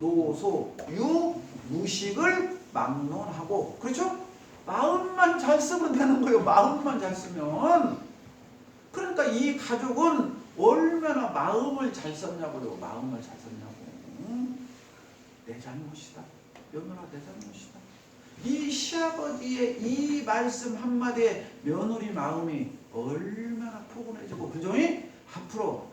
노소, 유, 무식을 막론하고. 그렇죠? 마음만 잘 쓰면 되는 거예요. 마음만 잘 쓰면. 그러니까 이 가족은 얼마나 마음을 잘 썼냐고요. 마음을 잘 썼냐고. 내 잘못이다. 며느라 내 잘못이다. 이 시아버지의 이 말씀 한마디에 며느리 마음이 얼마나 포근해지고, 그죠? 앞으로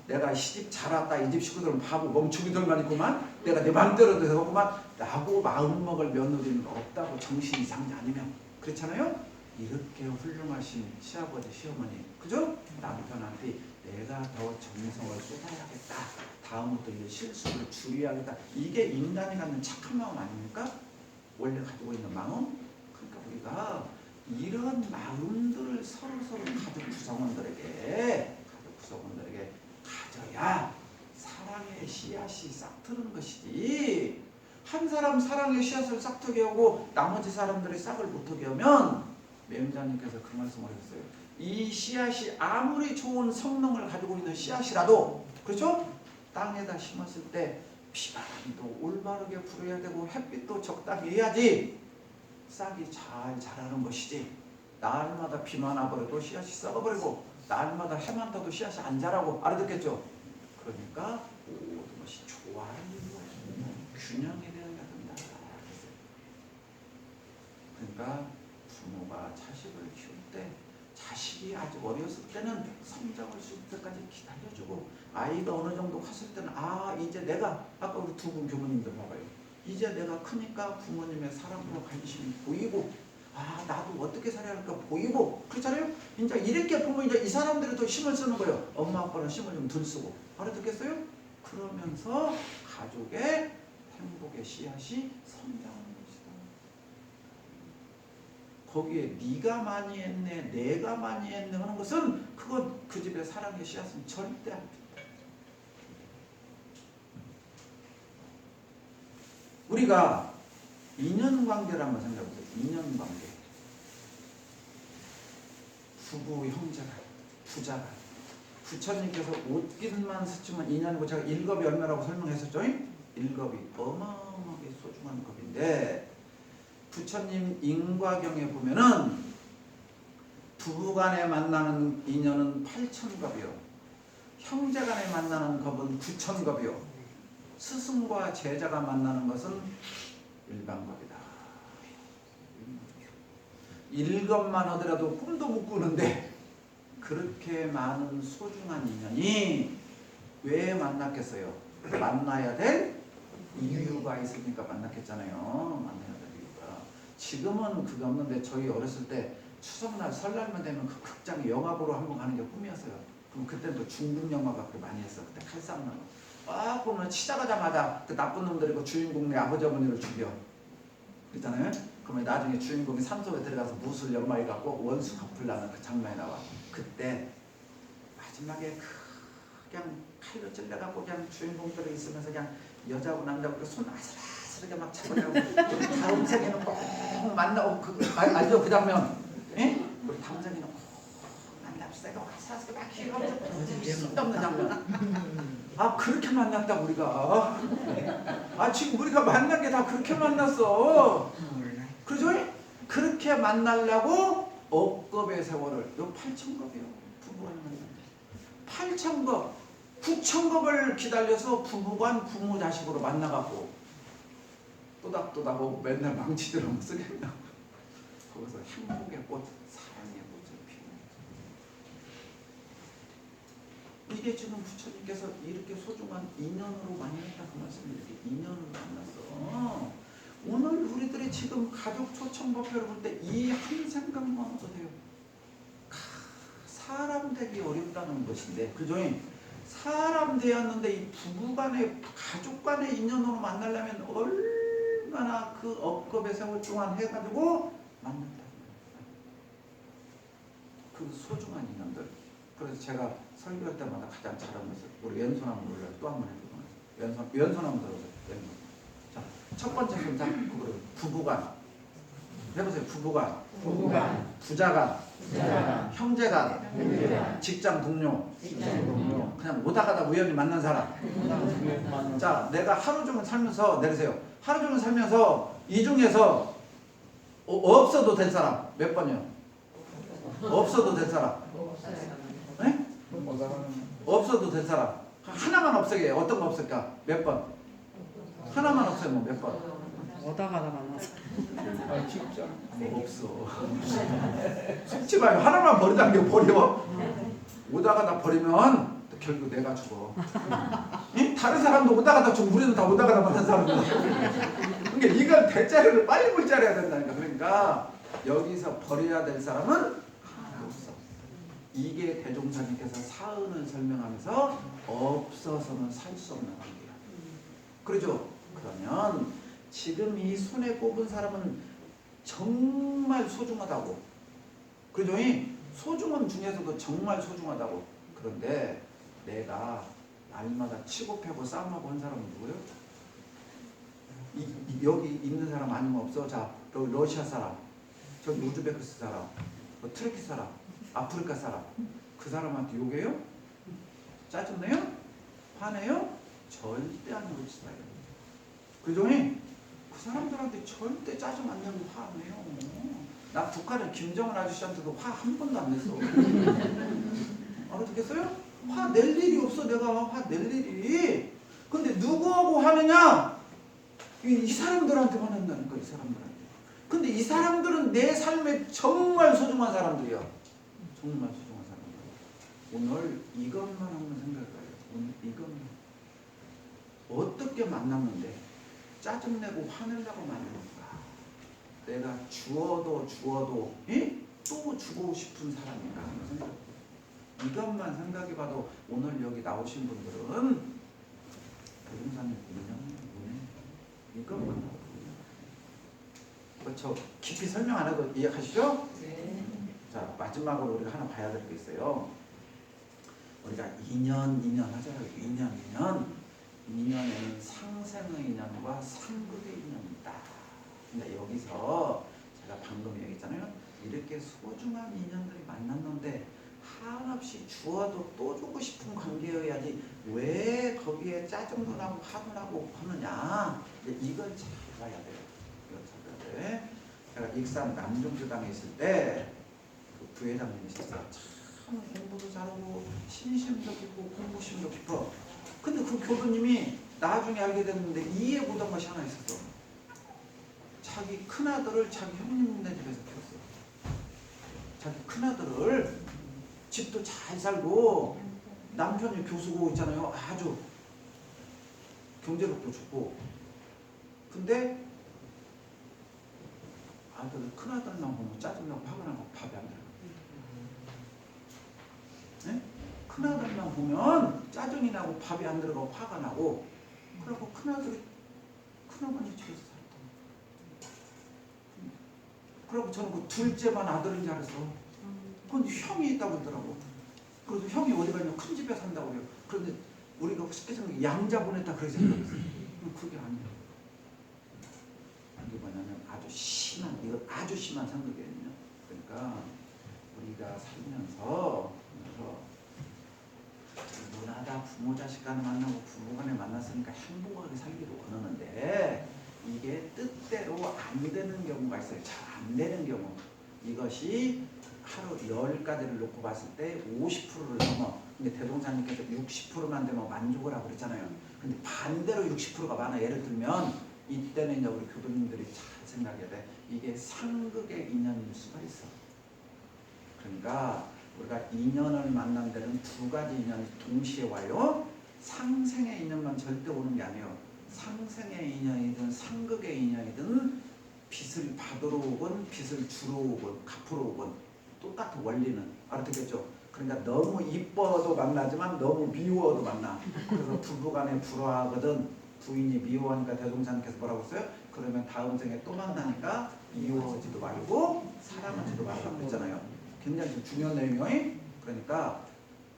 내가 시집 잘 왔다. 이 집 식구들은 바보 멍충이들만 있구만. 내가 내 맘대로 되겠구만 라고 마음먹을 며느리는 없다고. 정신이 이상이 아니면. 그렇잖아요? 이렇게 훌륭하신 시아버지 시어머니, 그죠? 남편한테 내가 더 정성을 쏟아야겠다. 다음부터 이 실수를 줄여야겠다. 이게 인간이 갖는 착한 마음 아닙니까? 원래 가지고 있는 마음. 그러니까 우리가 이런 마음들을 서로 가족 구성원들에게 가져야 사랑의 씨앗이 싹트는 것이지. 한 사람 사랑의 씨앗을 싹트게 하고 나머지 사람들의 싹을 못하게 하면, 매운자님께서 그 말씀을 하셨어요. 이 씨앗이 아무리 좋은 성능을 가지고 있는 씨앗이라도, 그렇죠? 땅에다 심었을 때 비바람도 올바르게 불어야 되고 햇빛도 적당히 해야지 싹이 잘 자라는 것이지. 날마다 비만 와버려도 씨앗이 썩어버리고 날마다 해만 타도 씨앗이 안 자라고. 알아듣겠죠? 그러니까 모든 것이 조화를 이루어야 균형이 되어야 된다. 그러니까 부모가 자식을 키울 때 자식이 아주 어렸을 때는 성장할 수 있을 때까지 기다려주고, 아이가 어느 정도 컸을 때는 이제 내가, 아까 우리 두 분 교무님들 봐봐요. 이제 내가 크니까 부모님의 사랑과 관심이 보이고, 나도 어떻게 살아야 할까 보이고. 그렇잖아요? 이제 이렇게 보면 이제 이 사람들이 더 힘을 쓰는 거예요. 엄마 아빠는 힘을 좀 덜 쓰고. 알아듣겠어요? 그러면서 가족의 행복의 씨앗이 성장하는 것이다. 거기에 네가 많이 했네, 내가 많이 했네 하는 것은, 그건 그 집의 사랑의 씨앗은 절대 안 된다. 우리가 인연관계를 한번 생각해보세요. 인연관계. 부부, 형제가, 부자가. 부처님께서 옷깃만 스치면 인연이고, 제가 일겁이 얼마라고 설명했었죠? 일겁이 어마어마하게 소중한 겁인데, 부처님 인과경에 보면은 부부간에 만나는 인연은 8,000겁이요. 형제간에 만나는 겁은 9,000겁이요. 스승과 제자가 만나는 것은 일반겁이다. 일겁만 하더라도 꿈도 못 꾸는데 그렇게 많은 소중한 인연이 왜 만났겠어요? 만나야 될 이유가 있으니까 만났겠잖아요. 만나야 될 이유가. 지금은 그게 없는데, 저희 어렸을 때 추석날 설날만 되면 그 극장에 영화 보러 한번 가는 게 꿈이었어요. 그럼 그때는 또 중국 영화가 그렇게 많이 했어. 그때 칼싸움 나고 보면 치다가자마자 그 나쁜 놈들이 그 주인공의 아버지 어머니를 죽여. 그랬잖아요. 그러면 나중에 주인공이 산속에 들어가서 무술 연마해 갖고 원수 갚으려는 그 장면이 나와. 그때 마지막에 그냥 칼로 찔러갖고 그냥 주인공들이 있으면서 그냥 여자하고 남자하고 손 아슬아슬하게 막 잡으려고 다음 생에는 꼭 만나고. 알죠? 그 장면. 예? 우리 다음 생에는 꼭 만납시다. 아슬아슬하게 막 기어가면서 쓸데없는 장면. 그렇게 만났다 우리가. 지금 우리가 만난 게 다 그렇게 만났어. 그죠? 그렇게 만나려고 억겁의 세월을, 요 8,000겁이요. 부부간 만났는데 8,000겁, 9,000겁을 기다려서 부부간 부모 자식으로 만나갖고 또닥또닥하고 맨날 망치들하면 쓰겠냐고. 거기서 행복의 꽃, 사랑의 꽃을 피우는. 이게 지금 부처님께서 이렇게 소중한 인연으로 만났다 그 말씀을, 이렇게 인연으로 만났어. 오늘 우리들이 지금 가족 초청법회를 볼 때 이 한 생각만 해도 돼요. 사람 되기 어렵다는 것인데, 그죠? 사람 되었는데 이 부부간의, 가족간의 인연으로 만나려면 얼마나 그 억겁의 세월 동안 해가지고 만난다. 그 소중한 인연들. 그래서 제가 설교할 때마다 가장 잘하는 것을 우리 왼손하면 놀라요. 또 한 번 해보면 왼손하면 들어보세요. 왼손. 자, 첫 번째 문장 부부간 해보세요. 부부간, 부자간, 형제간, 직장 동료, 그냥 오다 가다 우연히 만난 사람. 자, 내가 하루 종일 살면서 내리세요. 하루 종일 살면서 이 중에서 없어도 될 사람 몇 번이요? 없어도 될 사람. 네? 없어도 될 사람. 하나만 없애게. 어떤 거 없을까? 몇 번? 하나만 없애면 몇 번? 오다 가다 만나서. 없어. 속지 마요. 하나만 버리자는 게 버려. 오다가 다 버리면 결국 내가 죽어. 다른 사람도 오다가 다 죽고 우리는 다 오다가 다 만난 사람이야. 그러니까 이걸 대자리를 빨리 물자려야 된다니까. 그러니까 여기서 버려야 될 사람은 하나도 없어. 이게 대종사님께서 사은을 설명하면서 없어서는 살 수 없는 관계야. 그러죠? 그러면 지금 이 손에 꼽은 사람은 정말 소중하다고. 그죠? 소중함 중에서도 정말 소중하다고. 그런데 내가 날마다 치고 패고 싸움하고 한 사람은 누구예요? 여기 있는 사람 아니면 없어? 자, 러시아 사람, 저기 우즈베키스 사람, 트르키 사람, 아프리카 사람, 그 사람한테 욕해요? 짜증내요? 화내요? 절대 안 그러시다. 그죠? 그 사람들한테 절대 짜증 안 내고 화 안 해요. 나 북한의 김정은 아저씨한테도 화 한 번도 안 냈어. 알아듣겠어요? 화 낼 일이 없어. 내가 화 낼 일이. 근데 누구하고 화내냐? 이 사람들한테 화낸다니까. 이 사람들한테. 근데 이 사람들은 내 삶에 정말 소중한 사람들이야. 정말 소중한 사람들. 오늘 이것만 한번 생각해봐요. 오늘 이것만. 어떻게 만났는데 짜증내고 화내려고 만나는가? 내가 주어도 또 주고 싶은 사람인가 하는 생각. 이것만 생각해봐도 오늘 여기 나오신 분들은 대종사님 이것만 그렇죠. 깊이 설명 안 해도 이해하시죠? 네. 자, 마지막으로 우리가 하나 봐야 될 게 있어요. 우리가 인연 하잖아요. 인연에는 상생의 인연과 상극의 인연이 있다. 근데 여기서 제가 방금 얘기했잖아요. 이렇게 소중한 인연들이 만났는데 한없이 주어도 또 주고 싶은 관계여야지 왜 거기에 짜증도 나고 화도 나고 하느냐. 이걸 잘 봐야 돼요. 이걸 잘 봐야 돼. 제가 익산 남종교당에 있을 때 그 부회장님이셨어요. 참 공부도 잘하고 신심도 깊고 공부심도 깊어. 근데 그 교수님이 나중에 알게 됐는데 이해 못한 것이 하나 있었어. 자기 큰아들을 자기 형님네 집에서 키웠어. 자기 큰아들을 집도 잘 살고 남편이 교수고 있잖아요. 아주 경제력도 좋고. 근데 아들 큰아들만 보면 짜증나고 화가 나고 밥이 안 들어가. 네? 큰아들만 보면 짜증이 나고 밥이 안 들어가고 화가 나고. 그리고 큰아들이 큰어머니 집에서 살았다. 그리고 저는 그 둘째만 아들인 줄 알았어. 근데 형이 있다고 그러더라고. 그래서 형이 어디 가냐 큰 집에 산다고 그래요. 그런데 우리가 쉽게 생각해 양자 보냈다 그렇게 생각했어요. 그게 아니에요. 이게 뭐냐면 이건 아주 심한 상극이거든요. 그러니까 우리가 살면서 누나다 부모 자식 간에 만나고 부모 간에 만났으니까 행복하게 살기로 원하는데 이게 뜻대로 안 되는 경우가 있어요. 잘 안 되는 경우. 이것이 하루 10가지를 놓고 봤을 때 50%를 넘어. 근데 대동사님께서 60%만 되면 만족을 하고 그랬잖아요. 근데 반대로 60%가 많아. 예를 들면 이때는 이제 우리 교도님들이 잘 생각해야 돼. 이게 상극의 인연일 수가 있어. 그러니까 우리가 인연을 만난 데는 두 가지 인연이 동시에 와요. 상생의 인연만 절대 오는 게 아니에요. 상생의 인연이든 상극의 인연이든 빚을 받으러 오건 빚을 주러 오건 갚으러 오건 똑같은 원리는. 알아듣겠죠? 그러니까 너무 이뻐도 만나지만 너무 미워도 만나. 그래서 부부간에 불화하거든. 부인이 미워하니까 대종사님께서 뭐라고 했어요? 그러면 다음 생에 또 만나니까 미워하지도 말고 사랑하지도 말라고 그랬잖아요. 굉장히 중요한 내용이에요. 그러니까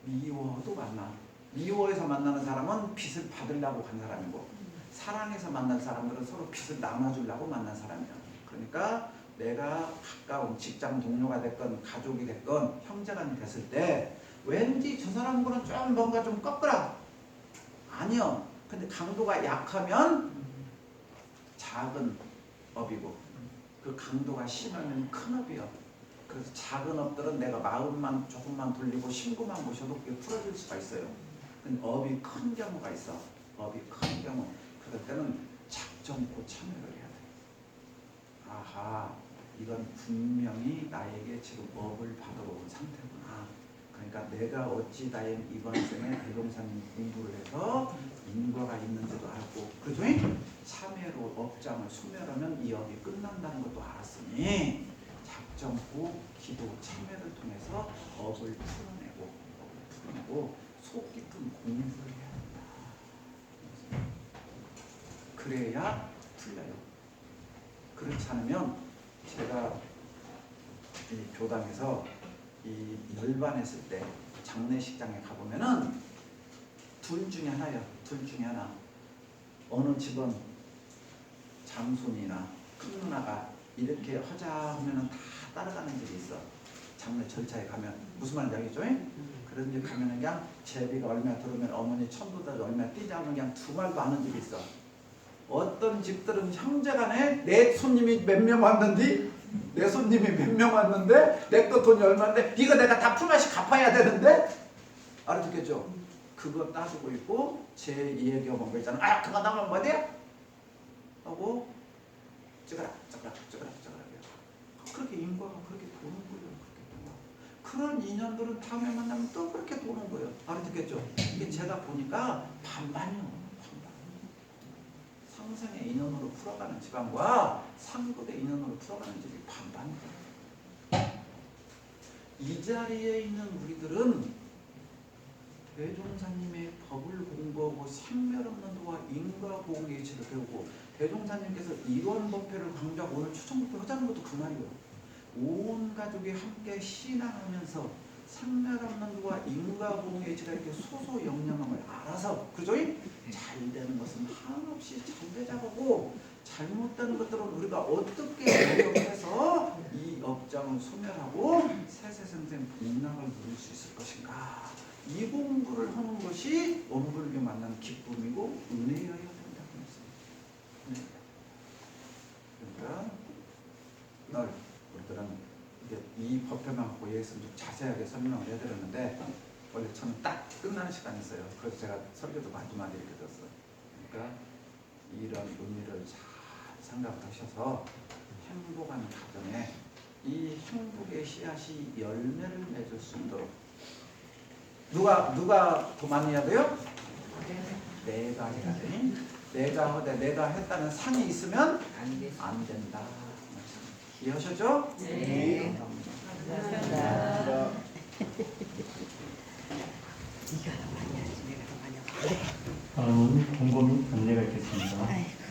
미워도 만나. 미워해서 만나는 사람은 빚을 받으려고 간 사람이고 사랑해서 만난 사람들은 서로 빚을 나눠주려고 만난 사람이야. 그러니까 내가 가까운 직장 동료가 됐건 가족이 됐건 형제간이 됐을 때 왠지 저 사람과는 좀 뭔가 좀 꺾으라. 아니요. 근데 강도가 약하면 작은 업이고 그 강도가 심하면 큰 업이요. 그래서 작은 업들은 내가 마음만 조금만 돌리고 신고만 모셔도 그게 풀어질 수가 있어요. 근데 업이 큰 경우가 있어. 업이 큰 경우. 그럴 때는 작정코 참여를 해야 돼. 아하, 이건 분명히 나에게 지금 업을 받아온 상태구나. 그러니까 내가 어찌 다행 이번 생에 대종사님 공부를 해서 인과가 있는지도 알고, 그죠? 참회로 업장을 소멸하면 이 업이 끝난다는 것도 알았으니 작정코 기도 참회를 통해서 업을 풀어내고 속 깊은 공부를 해야 한다. 그래야 풀려요. 그렇지 않으면 제가 이 교당에서 이 열반했을 때 장례식장에 가보면은 둘 중에 하나예요. 둘 중에 하나. 어느 집은 장손이나 큰 누나가 이렇게 하자 하면은 다 따라가는 집이 있어. 장례 절차에 가면 무슨 말인지 알겠죠? 그런 집 가면은 그냥 제비가 얼마 들어오면 어머니 천도다리 얼마 뛰자 하면 그냥 두 말도 안 하는 집이 있어. 어떤 집들은 형제간에 내 손님이 몇 명 왔는데 내 손님이 몇 명 왔는데 내 거 돈이 얼마인데 이거 내가 다 풀마시 갚아야 되는데 알아듣겠죠? 그거 따지고 있고 제 얘기가 뭔가 있잖아. 아 그거 나면 뭐 돼? 하고 찌그락 그렇게 인과가 그렇게 도는 거예요. 그런 인연들은 다음에 만나면 또 그렇게 도는 거예요. 알아듣겠죠? 이게 제가 보니까 반반이요. 상생의 인연으로 풀어가는 집안과 상급의 인연으로 풀어가는 집이 반반이에요. 이 자리에 있는 우리들은 대종사님의 법을 공부하고 생멸 없는 도와 인과보응의 이치를 배우고 대종사님께서 이원법회를 강조하고 오늘 추천법회 하자는 것도 그 말이에요. 온 가족이 함께 신앙하면서 생멸 없는 도와 인과보응의 이치가 이렇게 소소영령함을 알아서 그죠? 잘 되는 것은 한없이 잘 되자고 잘못되는 것들은 우리가 어떻게 노력해서 이 업장을 소멸하고 세세생생 복락을 누릴 수 있을 것인가. 이 공부를 하는 것이 원불교 만난 기쁨이고 은혜여야 된다고 했습니다. 그러니까 오늘 우리들은 이제 이 법회만 갖고 예에서 좀 자세하게 설명을 해드렸는데 원래 저는 딱 끝나는 시간이 있어요. 그래서 제가 설교도 마지막에 이렇게 들었어요. 그러니까 이런 의미를 잘 생각을 하셔서 행복한 가정에 이 행복의 씨앗이 열매를 맺을 수 있도록 누가 더 많이 해야 돼요? 내가 해야 돼. 내가 했다는 상이 있으면 안 된다. 이해하셨죠? 네. 감사합니다. 네가 더 많이 하지 내가 더 많이 하고. 다음은 곰곰이 안내가 있겠습니다. 아이고.